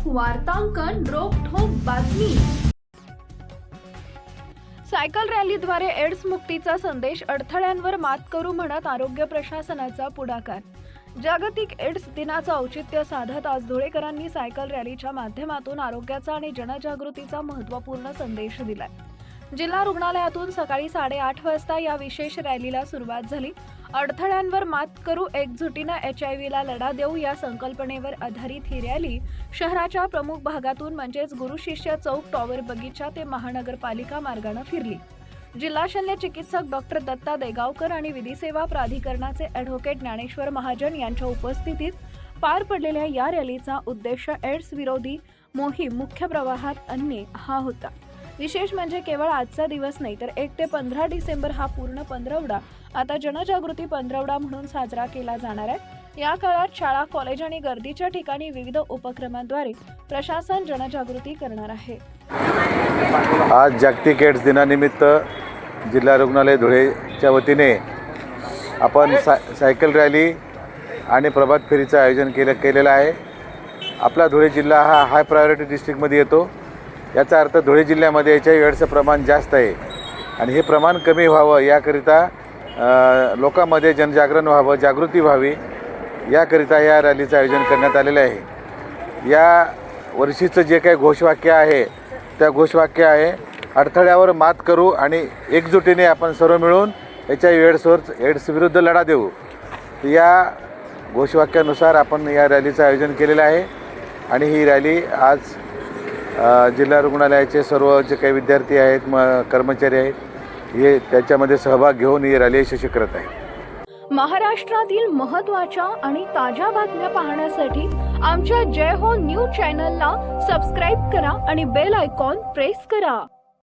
वार्तांकन रोखठोक बातमी। सायकल रॅलीद्वारे एड्स मुक्तीचा संदेश, अडथळ्यांवर मात करू म्हणत आरोग्य प्रशासनाचा पुढाकार। जागतिक एड्स दिनाचं औचित्य साधत आज धुळेकरांनी सायकल रॅलीच्या माध्यमातून आरोग्याचा आणि जनजागृतीचा महत्त्वपूर्ण संदेश दिलाय। जिल्हा रुग्णालयातून सकाळी 8:30 वाजता या विशेष रॅलीला सुरुवात झाली। अडथळ्यांवर मात करू, एकजुटीनं HIV ला लढा देऊ या संकल्पनेवर आधारित ही रॅली शहराच्या प्रमुख भागातून म्हणजेच गुरु शिष्य चौक, टॉवर बगीचा ते महानगरपालिका मार्गाने फिरली। जिल्हा शल्य चिकित्सक डॉक्टर दत्ता देगावकर आणि विधी सेवा प्राधिकरणाचे ॲडव्होकेट ज्ञानेश्वर महाजन यांच्या उपस्थितीत पार पडलेल्या या रॅलीचा उद्देश एड्स विरोधी मोहीम मुख्य प्रवाहात आणणे हा होता। विशेष म्हणजे केवळ आजचा दिवस नाही तर 1 ते 15 डिसेंबर हा पूर्ण पंधरवडा आता जनजागृती पंधरवडा म्हणून साजरा केला जाणार आहे। या काळात शाळा, कॉलेज आणि गर्दीच्या ठिकाणी विविध उपक्रमांद्वारे प्रशासन जनजागृती करणार आहे। आज जागतिक एड्स दिनानिमित्त जिल्हा रुग्णालय धुळेच्या वतीने आपण सायकल रॅली आणि प्रभात फेरीचं आयोजन केलेलं आहे। आपला धुळे जिल्हा हा हाय प्रायोरिटी डिस्ट्रिक्टमध्ये येतो। याचा अर्थ धुळे जिल्ह्यामध्ये HIV एड्सचं प्रमाण जास्त आहे आणि हे प्रमाण कमी व्हावं याकरिता लोकांमध्ये जनजागरण व्हावं, जागृती व्हावी याकरिता या रॅलीचं आयोजन करण्यात आलेलं आहे। या वर्षीचं जे काही घोषवाक्य आहे त्या घोषवाक्य आहे, अडथळ्यावर मात करू आणि एकजुटीने आपण सर्व मिळून HIV एड्स विरुद्ध लढा देऊ। या घोषवाक्यानुसार आपण या रॅलीचं आयोजन केलेलं आहे आणि ही रॅली आज जिल्हा रुग्णालयाचे सर्व जे काही विद्यार्थी आहेत, कर्मचारी आहेत, हे त्याच्यामध्ये सहभाग घेऊन ही रॅली यशस्वी करत आहे। महाराष्ट्रातील महत्त्वाच्या आणि ताज्या बातम्या पाहण्यासाठी आमच्या जय हो न्यूज चॅनलला सबस्क्राईब करा आणि बेल आयकॉन प्रेस करा।